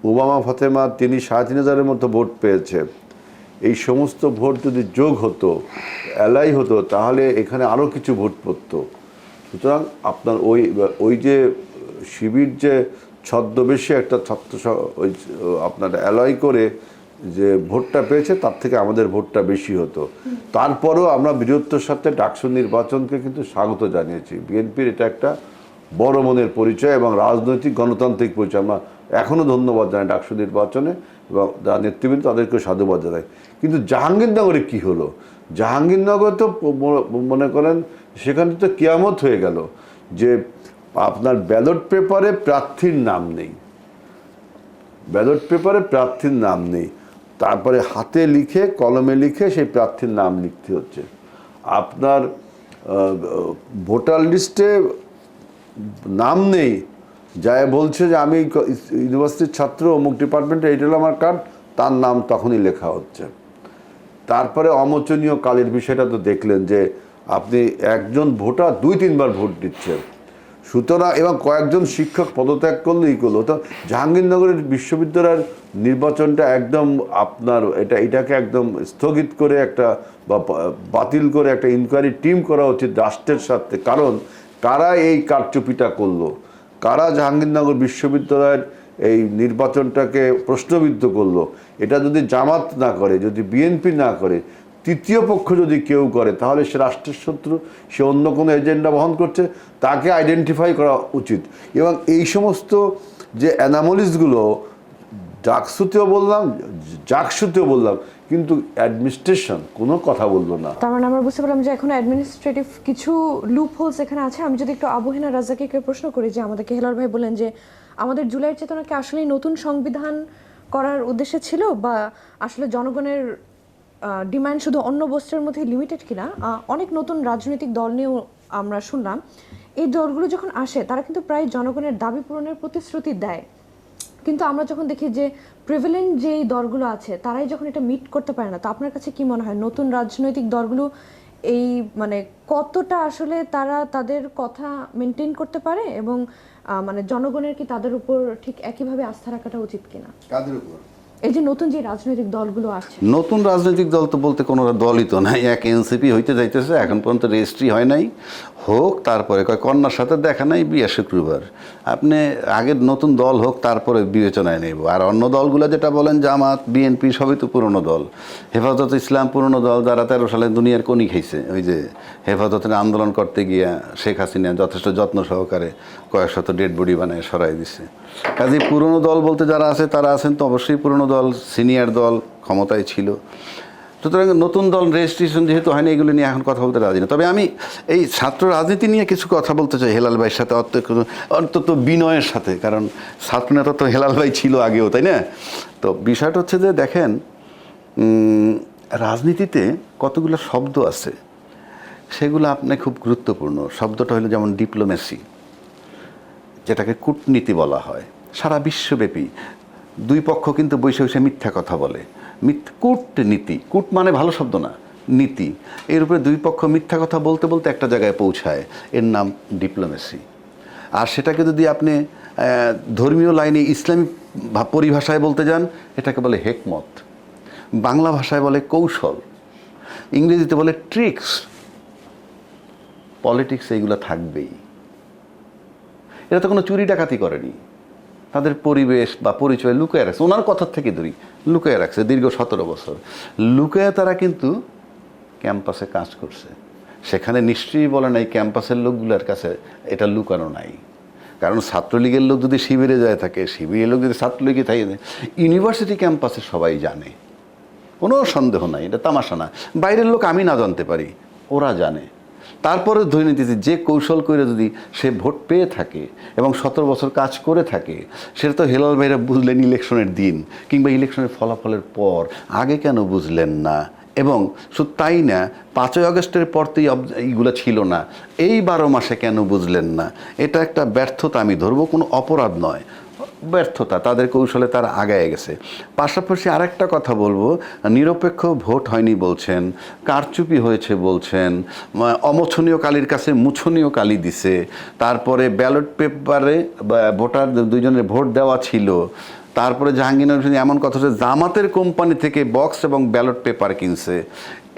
ওবামা ফাতেমা তিনি 3,500 মতো ভোট পেয়েছে। এই সমস্ত ভোট যদি যোগ হতো, অ্যালাই হতো, তাহলে এখানে আরও কিছু ভোট পড়তো। সুতরাং আপনার ওই যে শিবির যে ছদ্মবেশে একটা ছাত্র ওই আপনার অ্যালয় করে যে ভোটটা পেয়েছে, তার থেকে আমাদের ভোটটা বেশি হতো। তারপরেও আমরা বীরত্বের সাথে ডাকসু নির্বাচনকে কিন্তু স্বাগত জানিয়েছি। বিএনপির এটা একটা বড় মনের পরিচয় এবং রাজনৈতিক গণতান্ত্রিক পরিচয়। আমরা এখনও ধন্যবাদ জানাই ডাকসু নির্বাচনে, এবং যারা নেতৃবৃন্দ তাদেরকেও সাধুবাদ জানাই। কিন্তু জাহাঙ্গীরনগরে কি হলো? জাহাঙ্গীরনগরে তো মনে করেন সেখানে তো কিয়ামত হয়ে গেল যে আপনার ব্যালট পেপারে প্রার্থীর নাম নেই, ব্যালট পেপারে প্রার্থীর নাম নেই, তারপরে হাতে লিখে কলমে লিখে সেই প্রার্থীর নাম লিখতে হচ্ছে। আপনার ভোটার লিস্টে নাম নেই, যায় বলছে যে আমি ইউনিভার্সিটির ছাত্র, অমুক ডিপার্টমেন্টে, এইটা হলো আমার কার্ড, তার নাম তখনই লেখা হচ্ছে। তারপরে অমোচনীয় কালের বিষয়টা তো দেখলেন যে আপনি একজন ভোটার 2-3 বার ভোট দিচ্ছে। সুতরাং এবং কয়েকজন শিক্ষক পদত্যাগ করলেই করলো। তো জাহাঙ্গীরনগরের বিশ্ববিদ্যালয়ের নির্বাচনটা একদম আপনার এটাকে একদম স্থগিত করে একটা বা বাতিল করে একটা ইনকোয়ারি টিম করা উচিত রাষ্ট্রের সাথে। কারণ কারা এই কারচুপিটা করলো, কারা জাহাঙ্গীরনগর বিশ্ববিদ্যালয়ের এই নির্বাচনটাকে প্রশ্নবিদ্ধ করলো, এটা যদি জামাত না করে, যদি বিএনপি না করে, তৃতীয় পক্ষ যদি কেউ করে, তাহলে সে রাষ্ট্রের শত্রু, সে অন্য কোনো এজেন্ডা বহন করছে, তাকে আইডেন্টিফাই করা উচিত। এবং এই সমস্ত যে অ্যানামলিসগুলো ডাকসুতেও বললাম, জাকসুতেও বললাম, কিন্তু অ্যাডমিনিস্ট্রেশন কোনো কথা বললো না। তার মানে আমরা বুঝতে পারলাম যে এখন অ্যাডমিনিস্ট্রেটিভ কিছু লুপ হোলস এখানে আছে। আমি যদি একটু আবহিনা রাজাকে প্রশ্ন করি, যে আমাদেরকে হেলাল ভাই বলেন যে আমাদের জুলাইয়ের চেতনাকে আসলে নতুন সংবিধান করার উদ্দেশ্যে ছিল, বা আসলে জনগণের ডিমান্ড শুধু অন্য বস্ত্রের মধ্যে লিমিটেড কিনা। অনেক নতুন রাজনৈতিক দল নিয়েও আমরা শুনলাম। এই দলগুলো যখন আসে তারা কিন্তু প্রায় জনগণের দাবি পূরণের প্রতিশ্রুতি দেয়, কিন্তু আমরা যখন দেখি যে প্রিভিলেন্ট যেই দলগুলো আছে তারাই যখন এটা মিট করতে পারে না, তো আপনার কাছে কি মনে হয় নতুন রাজনৈতিক দলগুলো এই মানে কতটা আসলে তারা তাদের কথা মেনটেন করতে পারে, এবং মানে জনগণের কি তাদের উপর ঠিক একইভাবে আস্থা রাখাটা উচিত কিনা? কাদের উপর? এই যে নতুন যে রাজনৈতিক দলগুলো আছে। নতুন রাজনৈতিক দল তো বলতে কোনো দলই তো নাই, এক এনসিপি হইতে যাইতেছে, এখন পর্যন্ত রেজিস্ট্রি হয় নাই, হোক। তারপরে কয় কন্যার সাথে দেখা নাই, বিয়ে শুক্রবার। আপনি আগের নতুন দল হোক, তারপরে বিবেচনায় নেব। আর অন্য দলগুলো যেটা বলেন, জামাত, বিএনপি, সবই তো পুরনো দল। হেফাজত ইসলাম পুরনো দল, যারা 13 সালে দুনিয়ার কোনি খাইছে। ওই যে হেফাজতের আন্দোলন করতে গিয়া শেখ হাসিনা যথেষ্ট যত্ন সহকারে কয়েক শত ডেড বডি বানায় সরাই দিছে। কাজে পুরনো দল বলতে যারা আছে, তারা আছেন তো অবশ্যই পুরনো দল, সিনিয়র দল, ক্ষমতায় ছিল। সুতরাং নতুন দল রেজিস্ট্রেশন যেহেতু হয়নি, এগুলো নিয়ে এখন কথা বলতে রাজি না। তবে আমি এই ছাত্র রাজনীতি নিয়ে কিছু কথা বলতে চাই হেলাল ভাইয়ের সাথে, অন্তত বিনয়ের সাথে। কারণ ছাত্রনেতা তো হেলাল ভাই ছিল আগেও, তাই না? তো বিষয়টা হচ্ছে যে দেখেন, রাজনীতিতে কতগুলো শব্দ আছে, সেগুলো আপনি খুব গুরুত্বপূর্ণ। শব্দটা হলো যেমন ডিপ্লোমেসি, যেটাকে কূটনীতি বলা হয়। সারা বিশ্বব্যাপী দুই পক্ষ কিন্তু বসে বসে মিথ্যা কথা বলে। কূটনীতি, কূট মানে ভালো শব্দ না, নীতি। এর উপরে দুই পক্ষ মিথ্যা কথা বলতে বলতে একটা জায়গায় পৌঁছায়, এর নাম ডিপ্লোমেসি। আর সেটাকে যদি আপনি ধর্মীয় লাইনে ইসলামী পরিভাষায় বলতে যান, এটাকে বলে হেকমত। বাংলা ভাষায় বলে কৌশল, ইংরেজিতে বলে ট্রিক্স। পলিটিক্স এইগুলো থাকবেই। এরা তো কোনো চুরি ডাকাতি করেনি, তাদের পরিবেশ বা পরিচয় লুকিয়ে রাখছে, ওনার কথার থেকে ধরি লুকিয়ে রাখছে দীর্ঘ 17 বছর। লুকিয়ে তারা কিন্তু ক্যাম্পাসে কাজ করছে। সেখানে নিশ্চয়ই বলে নাই ক্যাম্পাসের লোকগুলোর কাছে এটা লুকানো নাই। কারণ ছাত্রলীগের লোক যদি শিবিরে যায় থাকে, শিবিরের লোক যদি ছাত্রলীগে থাকে, ইউনিভার্সিটি ক্যাম্পাসে সবাই জানে, কোনো সন্দেহ নাই, এটা তামাশা না। বাইরের লোক আমি না জানতে পারি, ওরা জানে। তারপরে ধরে নিতেছি যে কৌশল করে যদি সে ভোট পেয়ে থাকে এবং 17 বছর কাজ করে থাকে, সেটা তো হেলাল ভাইরা বুঝলেন ইলেকশনের দিন কিংবা ইলেকশনের ফলাফলের পর, আগে কেন বুঝলেন না? এবং শুধু তাই না, 5ই আগস্টের পর তো এইগুলো ছিল না, এই 12 মাসে কেন বুঝলেন না? এটা একটা ব্যর্থতা আমি ধরবো, কোনো অপরাধ নয়, ব্যর্থতা। তাদের কৌশলে তারা আগায় গেছে। পাশাপাশি আরেকটা কথা বলবো, নিরপেক্ষ ভোট হয়নি বলছেন, কারচুপি হয়েছে বলছেন, অমোছনীয় কালির কাছে মুছনীয় কালি দিছে, তারপরে ব্যালট পেপারে ভোটার দুইজনের ভোট দেওয়া ছিল, তারপরে জাহাঙ্গীর হোসেন এমন কথা হচ্ছে জামাতের কোম্পানি থেকে বক্স এবং ব্যালট পেপার কিনছে।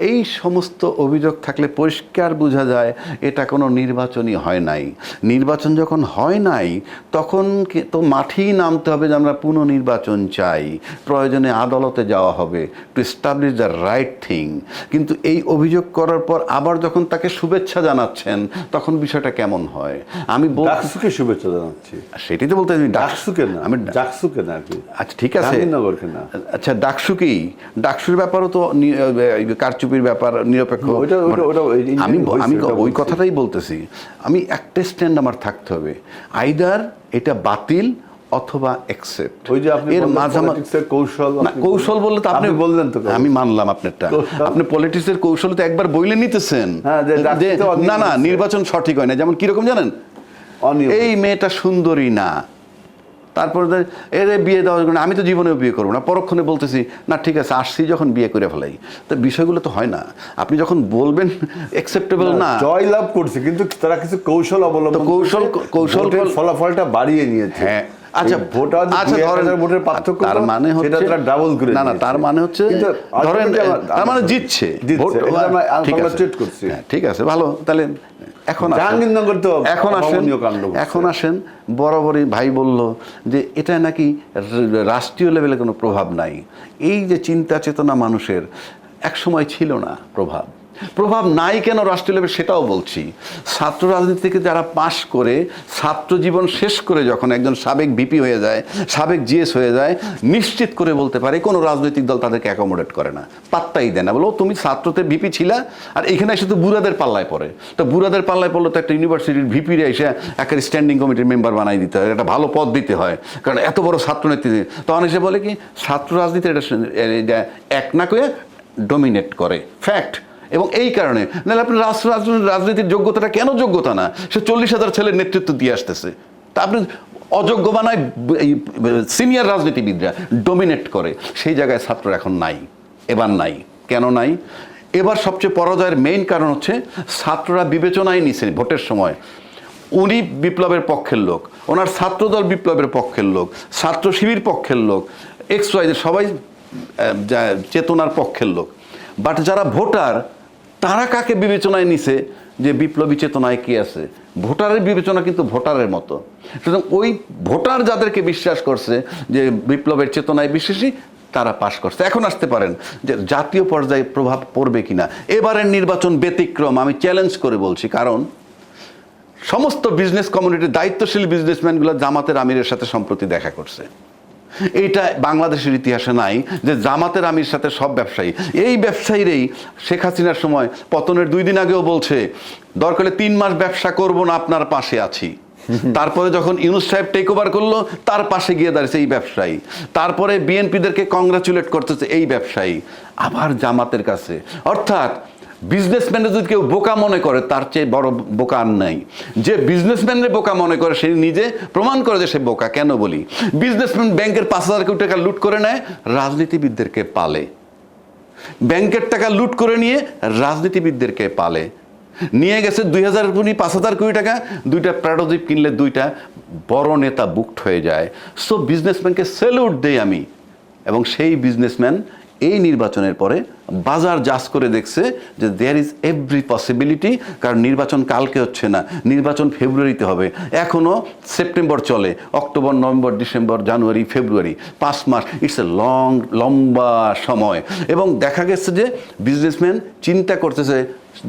এই সমস্ত অভিযোগ থাকলে পরিষ্কার বোঝা যায় এটা কোনো নির্বাচনই হয় নাই। নির্বাচন যখন হয় নাই তখন তো মাঠেই নামতে হবে যে আমরা পুনর্নির্বাচন চাই, প্রয়োজনে আদালতে যাওয়া হবে to establish the right thing. কিন্তু এই অভিযোগ করার পর আবার যখন তাকে শুভেচ্ছা জানাচ্ছেন তখন বিষয়টা কেমন হয়? আমি ডাকসুকে শুভেচ্ছা জানাচ্ছি, সেটাই তো বলতে ডাকসুকে না, আমি ডাকসুকে না আর কি। আচ্ছা ঠিক আছে, জাহাঙ্গীরনগরকে না। আচ্ছা ডাকসুকেই, ডাকসুর ব্যাপারও তো কারচুপির ব্যাপার, নিরপেক্ষ। আমি ওই কথাটাই বলতেছি। আমি একটা স্ট্যান্ড আমার থাকতে হবে, আইদার এটা বাতিল অথবা অ্যাকসেপ্ট। ওই যে আপনি এর মাঝামাঝি কৌশল বললে তো আপনি বললেন তো, আমি মানলাম আপনারটা। আপনি পলিটিক্সের কৌশল তো একবার বইলে নিতেছেন যে না না নির্বাচন সঠিক হয় না। যেমন কিরকম জানেন, এই মেয়েটা সুন্দরী না, তারপরে এর বিয়ে দেওয়া, আমি তো জীবনেও বিয়ে করবো না, পরক্ষণে বলতেছি না ঠিক আছে আসছি যখন বিয়ে করে ফেলাই। তো বিষয়গুলো তো হয় না। আপনি যখন বলবেন অ্যাকসেপ্টেবল না, জয় লাভ করছে কিন্তু তারা কিছু কৌশল অবলম্বন, কৌশল ফলাফলটা বাড়িয়ে নিয়েছে। হ্যাঁ আচ্ছা ভোটার, আচ্ছা ধরেন ভোটের পার্থক্য, তার মানে হচ্ছে সেটা ডাবল করে, না না তার মানে হচ্ছে ধরেন তার মানে জিতছে, ঠিক আছে ভালো। তাহলে এখন আসেন বরাবরই ভাই বলল যে এটা নাকি রাষ্ট্রীয় লেভেলে কোনো প্রভাব নাই। এই যে চিন্তা চেতনা মানুষের একসময় ছিল না, প্রভাব নাই কেন রাষ্ট্রীয় লেভেলে সেটাও বলছি। ছাত্র রাজনীতি থেকে যারা পাশ করে ছাত্র জীবন শেষ করে যখন একজন সাবেক ভিপি হয়ে যায়, সাবেক জিএস হয়ে যায়, নিশ্চিত করে বলতে পারে কোনো রাজনৈতিক দল তাদেরকে অ্যাকোমোডেট করে না, পাত্তাই দেয় না। বলো তুমি ছাত্রতে ভিপি ছিলা, আর এখানে এসে তো বুড়াদের পাল্লায় পড়ে। তো বুড়াদের পাল্লায় পড়লে তো একটা ইউনিভার্সিটির ভিপিরে এসে একটা স্ট্যান্ডিং কমিটির মেম্বার বানাই দিতে হয়, একটা ভালো পদ দিতে হয়, কারণ এত বড় ছাত্র নেতৃত্ব। তখন এসে বলে কি ছাত্র রাজনীতি এটা এক না করে ডমিনেট করে, ফ্যাক্ট। এবং এই কারণে নাহলে আপনি রাজনীতির যোগ্যতাটা কেন যোগ্যতা না, সে 40,000 ছেলের নেতৃত্ব দিয়ে আসতেছে, তা আপনি অযোগ্য বানায় এই সিনিয়র রাজনীতিবিদরা ডমিনেট করে। সেই জায়গায় ছাত্র এখন নাই, এবার নাই। কেন নাই? এবার সবচেয়ে পরাজয়ের মেইন কারণ হচ্ছে ছাত্ররা বিবেচনায় নিছে ভোটের সময় উনি বিপ্লবের পক্ষের লোক, ওনার ছাত্রদল বিপ্লবের পক্ষের লোক, ছাত্র শিবির পক্ষের লোক, XY সবাই চেতনার পক্ষের লোক। বাট যারা ভোটার তারা কাকে বিবেচনায় নিছে যে বিপ্লবী চেতনায় কি আছে? ভোটারের বিবেচনা কিন্তু ভোটারের মতো। সুতরাং ওই ভোটার যাদেরকে বিশ্বাস করছে যে বিপ্লবের চেতনায় বিশ্বাসী, তারা পাশ করছে। এখন আসতে পারেন যে জাতীয় পর্যায়ে প্রভাব পড়বে কিনা। এবারের নির্বাচন ব্যতিক্রম, আমি চ্যালেঞ্জ করে বলছি। কারণ সমস্ত বিজনেস কমিউনিটির দায়িত্বশীল বিজনেসম্যানগুলো জামাতের আমিরের সাথে সম্প্রতি দেখা করছে। এইটা বাংলাদেশের ইতিহাসে নাই যে জামাতের আমির সাথে সব ব্যবসায়ী, এই ব্যবসায়ীরাই শেখ হাসিনার সময় পতনের 2 দিন আগেও বলছে দরকারে 3 মাস ব্যবসা করব না, আপনার পাশে আছি। তারপরে যখন ইউনূস সাহেব টেক ওভার করলো তার পাশে গিয়ে দাঁড়িয়েছে এই ব্যবসায়ী। তারপরে বিএনপিদেরকে কংগ্রাচুলেট করতেছে এই ব্যবসায়ী, আবার জামাতের কাছে। অর্থাৎ বিজনেসম্যান যদি কেউ বোকা মনে করে তার চেয়ে বড় বোকা আর নাই। যে বিজনেসম্যানের বোকা মনে করে সে নিজে প্রমাণ করে যে সে বোকা। কেন বলি? বিজনেসম্যান ব্যাংকের 5,000 কোটি টাকা লুট করে নেয়, রাজনীতিবিদদেরকে পালে। ব্যাংকের টাকা লুট করে নিয়ে রাজনীতিবিদদেরকে পালে। নিয়ে গেছে 2,000 কোটি 5,000 কোটি টাকা, 2টা প্রাডোজিপ কিনলে 2টা বড় নেতা বুকড হয়ে যায়। সো বিজনেসম্যানকে স্যালুট দেই আমি। এবং সেই বিজনেসম্যান এই নির্বাচনের পরে বাজার জাজ করে দেখছে যে দেয়ার ইজ এভরি পসিবিলিটি, কারণ নির্বাচন কালকে হচ্ছে না, নির্বাচন ফেব্রুয়ারিতে হবে, এখনও সেপ্টেম্বর চলে, October, November, December, January, February, 5 মাস, ইটস এ লম্বা সময়। এবং দেখা গেছে যে বিজনেসম্যান চিন্তা করতেছে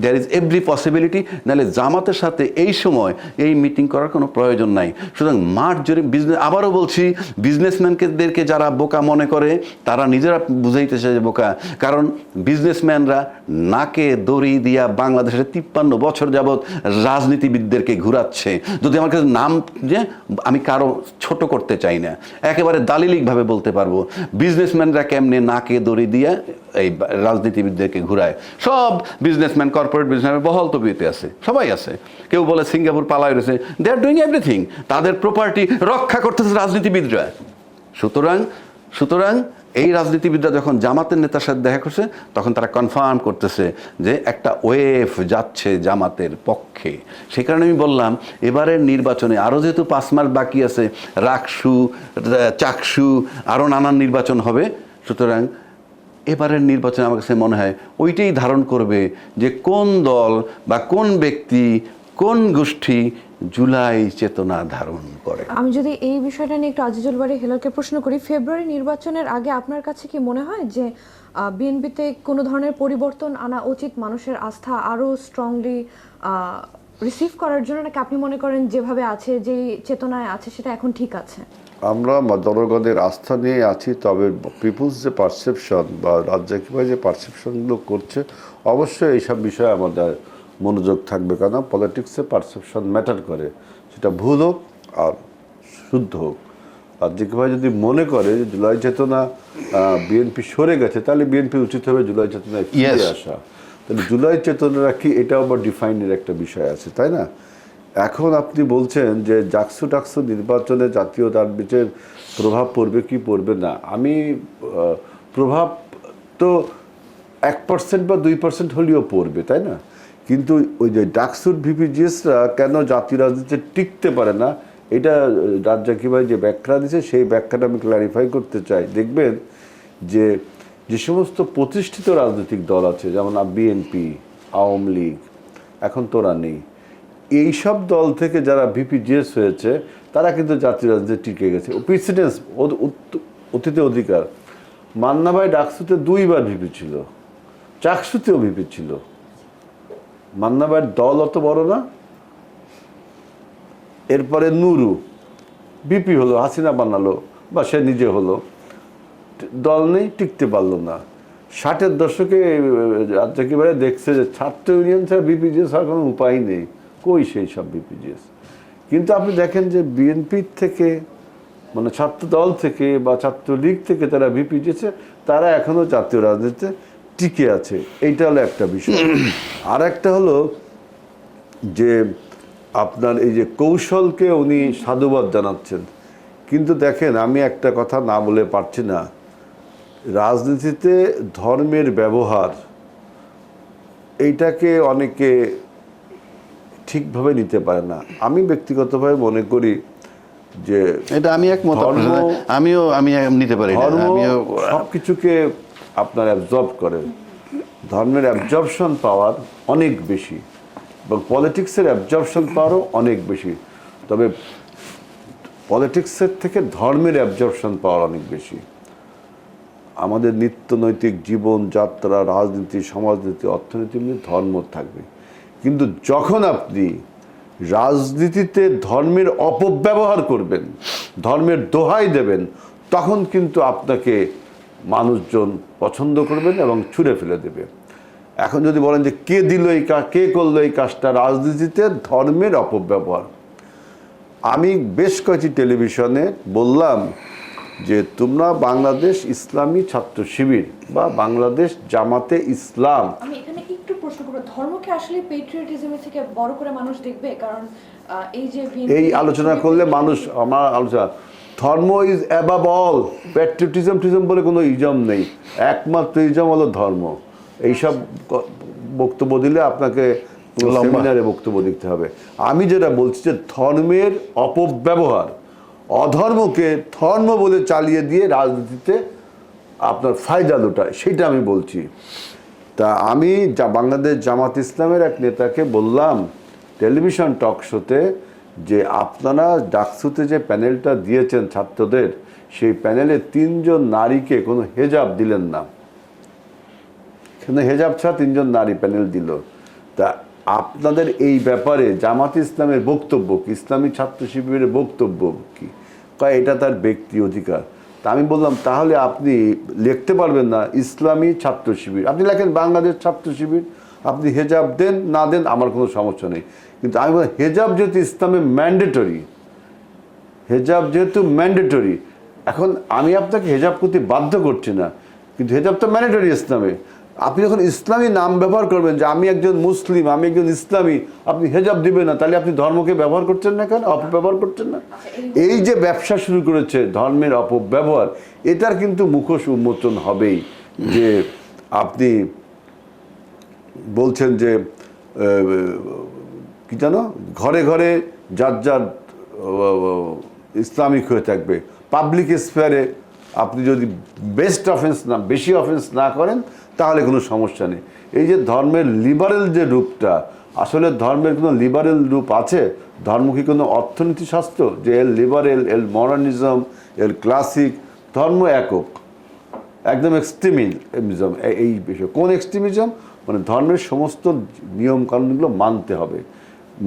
দেয়ার ইজ এভরি পসিবিলিটি, নাহলে জামাতের সাথে এই সময় এই মিটিং করার কোনো প্রয়োজন নাই। সুতরাং মাঠ জুড়ে বিজনেস, আবারও বলছি, বিজনেসম্যানদেরকে যারা বোকা মনে করে তারা নিজেরা বুঝাইতেছে যে বোকা, কারণ বিজনেসম্যানরা নাকে দড়ি দিয়া বাংলাদেশের 53 বছর যাবৎ রাজনীতিবিদদেরকে ঘুরাচ্ছে। যদি আমার কাছে নাম, যে আমি কারো ছোট করতে চাই না, একেবারে দালিলিকভাবে বলতে পারবো বিজনেসম্যানরা কেমনে নাকে দড়ি দিয়া এই রাজনীতিবিদদেরকে ঘুরায়। সব বিজনেসম্যান, কর্পোরেট বিজনেসম্যান বহল তবিয়তে আছে, সবাই আছে। কেউ বলে সিঙ্গাপুর পালায় রয়েছে, দে আর ডুইং এভরিথিং, তাদের প্রপার্টি রক্ষা করতেছে রাজনীতিবিদরা। সুতরাং এই রাজনীতিবিদরা যখন জামাতের নেতার সাথে দেখা করছে, তখন তারা কনফার্ম করতেছে যে একটা ওয়েভ যাচ্ছে জামাতের পক্ষে। সে কারণে আমি বললাম এবারের নির্বাচনে আরও যেহেতু 5 মাস বাকি আছে, রাকসু, চাকসু, আরও নানান নির্বাচন হবে, সুতরাং এবারের নির্বাচনে আমার কাছে মনে হয় ওইটাই ধারণ করবে যে কোন দল বা কোন ব্যক্তি, কোন গোষ্ঠী জুলাই চেতনা ধারণ করে। আমি যদি এই বিষয়টা নিয়ে একটু আজিজুল বাড়ি হেলালকে প্রশ্ন করি, ফেব্রুয়ারি নির্বাচনের আগে আপনার কাছে কি মনে হয় যে বিএনপিতে কোনো ধরনের পরিবর্তন আনা উচিত, মানুষের আস্থা আরও স্ট্রংলি রিসিভ করার জন্য, নাকি আপনি মনে করেন যেভাবে আছে, যেই চেতনায় আছে সেটা এখন ঠিক আছে? আমরা জনগণের আস্থা নিয়ে আছি, তবে পিপুলস যে পারসেপশন বা রাজ্জাকি ভাই যে পারসেপশনগুলো করছে, অবশ্যই এইসব বিষয়ে আমাদের মনোযোগ থাকবে, কারণ পলিটিক্সে পারসেপশন ম্যাটার করে, সেটা ভুল হোক আর শুদ্ধ হোক। রাজ্জাকি ভাই যদি মনে করে যে জুলাই চেতনা বিএনপি সরে গেছে, তাহলে বিএনপি উচিত হবে জুলাই চেতনায় ফিরে আসা। তাহলে জুলাই চেতনাটা কি, এটাও আবার ডিফাইনের একটা বিষয় আছে, তাই না? এখন আপনি বলছেন যে জাকসু টাকসু নির্বাচনে জাতীয় রাজনীতির প্রভাব পড়বে কি পড়বে না। আমি প্রভাব তো 1% বা 2% হলেও পড়বে, তাই না? কিন্তু ওই যে ডাকসুর ভিপিজিএসরা কেন জাতীয় রাজনীতিতে টিকতে পারে না, এটা রাজ্জাকি ভাই যে ব্যাখ্যা দিয়েছে সেই ব্যাখ্যাটা আমি ক্ল্যারিফাই করতে চাই। দেখবেন যে যে সমস্ত প্রতিষ্ঠিত রাজনৈতিক দল আছে, যেমন বিএনপি, আওয়ামী লীগ, এখন তোরা নেই, এইসব দল থেকে যারা ভিপিজিএস হয়েছে তারা কিন্তু জাতীয় রাজনীতি টিকে গেছে। প্রেসিডেন্স অতীতে অধিকার, মান্না ভাই ডাকসুতে 2 বার ভিপি ছিল, চাকসুতেও ভিপি ছিল। মান্না ভাইয়ের দল অত বড় না। এরপরে নুরু ভিপি হলো, হাসিনা বানালো বা সে নিজে হলো, দল নেই, টিকতে পারলো না। 60-এর দশকে রাজ্জাকি ভাই দেখছে যে ছাত্র ইউনিয়ন ছাড়া ভিপিজিএস হওয়ার কোনো উপায় নেই, কই সেই সব ভিপিজিএস। কিন্তু আপনি দেখেন যে বিএনপির থেকে, মানে ছাত্র দল থেকে বা ছাত্রলীগ থেকে তারা ভিপিজিএসে, তারা এখনো জাতীয় রাজনীতিতে টিকে আছে। এইটা হলো একটা বিষয়। আর একটা হলো যে আপনার এই যে কৌশলকে উনি সাধুবাদ জানাচ্ছেন, কিন্তু দেখেন আমি একটা কথা না বলে পারছি না, রাজনীতিতে ধর্মের ব্যবহার এইটাকে অনেকে ঠিকভাবে নিতে পারে না। আমি ব্যক্তিগতভাবে মনে করি যে এটা আমি একমত, আমি নিতে পারি না। সবকিছুকে আপনার অ্যাবজর্ব করে, ধর্মের অ্যাবজর্পশন পাওয়ার অনেক বেশি এবং পলিটিক্সের অ্যাবজর্পশন পাওয়ারও অনেক বেশি, তবে পলিটিক্সের থেকে ধর্মের অ্যাবজর্পশন পাওয়ার অনেক বেশি। আমাদের নিত্য নৈতিক জীবনযাত্রা, রাজনীতি, সমাজনীতি, অর্থনীতি নিয়ে ধর্ম থাকবে, কিন্তু যখন আপনি রাজনীতিতে ধর্মের অপব্যবহার করবেন, ধর্মের দোহাই দেবেন, তখন কিন্তু আপনাকে মানুষজন পছন্দ করবেন এবং ছুঁড়ে ফেলে দেবে। এখন যদি বলেন যে কে দিল এই কাজ, কে করলো এই কাজটা, রাজনীতিতে ধর্মের অপব্যবহার। আমি বেশ কয়েকটি টেলিভিশনে বললাম যে তোমরা বাংলাদেশ ইসলামী ছাত্র শিবির বা বাংলাদেশ জামাতে ইসলাম, আমি এখানে একটু প্রশ্ন করব, ধর্মকে আসলে পেট্রিয়টিজমের থেকে বড় করে মানুষ দেখবে? কারণ এই যে এই আলোচনা করলে মানুষ, আমার আলোচনা, ধর্ম ইজ অ্যাবাভ অল, প্যাট্রিয়টিজম বলে কোনো ইজম নেই, একমাত্র ইজম হলো ধর্ম। এইসব বক্তব্য দিলে আপনাকে সেমিনারে বক্তব্য দিতে হবে। আমি যেটা বলছি যে ধর্মের অপব্যবহার, অধর্মকে ধর্ম বলে চালিয়ে দিয়ে রাজনীতিতে আপনার ফায়দা লুটায়, সেটা আমি বলছি। তা আমি বাংলাদেশ জামাত ইসলামের এক নেতাকে বললাম টেলিভিশন টক শোতে যে আপনারা ডাকসুতে যে প্যানেলটা দিয়েছেন ছাত্রদের, সেই প্যানেলে 3 জন নারীকে কোনো হেজাব দিলেন না, কিন্তু হেজাব ছাড়া 3 জন নারী প্যানেল দিল। তা আপনাদের এই ব্যাপারে জামাত ইসলামের বক্তব্য কি, ইসলামী ছাত্র শিবিরের বক্তব্য কি? কয় এটা তার ব্যক্তি অধিকার। তা আমি বললাম তাহলে আপনি লিখতে পারবেন না ইসলামী ছাত্র শিবির, আপনি লেখেন বাংলাদেশ ছাত্র শিবির, আপনি হেজাব দেন না দেন আমার কোনো সমস্যা নেই। কিন্তু আমি বললাম হেজাব যেহেতু ইসলামে ম্যান্ডেটরি, হেজাব যেহেতু ম্যান্ডেটরি, এখন আমি আপনাকে হেজাব করতে বাধ্য করছি না, কিন্তু হেজাব তো ম্যান্ডেটরি ইসলামে। আপনি যখন ইসলামী নাম ব্যবহার করবেন যে আমি একজন মুসলিম, আমি একজন ইসলামী, আপনি হেজাব দিবেন না, তাহলে আপনি ধর্মকে ব্যবহার করছেন না কেন, অপব্যবহার করছেন না? এই যে ব্যবসা শুরু করেছে ধর্মের অপব্যবহার, এটার কিন্তু মুখোশ উন্মোচন হবেই। যে আপনি বলছেন যে কি জানো, ঘরে ঘরে যার যার ইসলামিক হয়ে থাকবে, পাবলিক স্পেয়ারে আপনি যদি বেশি অফেন্স না করেন তাহলে কোনো সমস্যা নেই। এই যে ধর্মের লিবারেল যে রূপটা, আসলে ধর্মের কোনো লিবারেল রূপ আছে? ধর্ম কি কোনো অর্থনীতি শাস্ত্র যে এর লিবারেল, এর মডার্নিজম, এর ক্লাসিক? ধর্ম একক, একদম এক্সট্রিমিজম। এই বিষয় কোন এক্সট্রিমিজম? মানে ধর্মের সমস্ত নিয়ম কানুনগুলো মানতে হবে,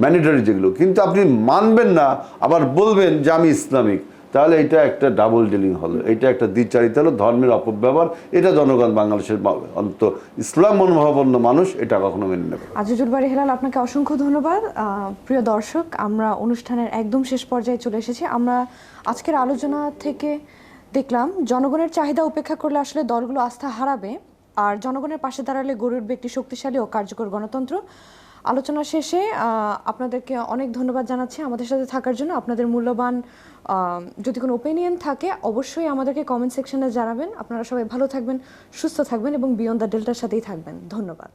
ম্যান্ডেটরি যেগুলো, কিন্তু আপনি মানবেন না আবার বলবেন যে আমি ইসলামিক, তাহলে এটা একটা ডাবল ডিলিং হলো, এটা একটা দ্বিচারিতা হলো, ধর্মের অপব্যবহার। এটা জনগণ, বাংলাদেশের অন্তত ইসলাম মনোভাবাপন্ন মানুষ এটা কখনো মেনে নেবে। আজিজুল বারী হেলাল, আপনাকে অসংখ্য ধন্যবাদ। প্রিয় দর্শক, আমরা অনুষ্ঠানের একদম শেষ পর্যায়ে চলে এসেছি। আমরা আজকের আলোচনা থেকে দেখলাম জনগণের চাহিদা উপেক্ষা করলে আসলে দলগুলো আস্থা হারাবে, আর জনগণের পাশে দাঁড়ালে গড়ে উঠবে একটি শক্তিশালী ও কার্যকর গণতন্ত্র। আলোচনা শেষে আপনাদেরকে অনেক ধন্যবাদ জানাচ্ছি আমাদের সাথে থাকার জন্য। আপনাদের মূল্যবান যদি কোনো ওপিনিয়ন থাকে অবশ্যই আমাদেরকে কমেন্ট সেকশনে জানাবেন। আপনারা সবাই ভালো থাকবেন, সুস্থ থাকবেন এবং বিয়ন্ড দ্য ডেল্টার সাথেই থাকবেন। ধন্যবাদ।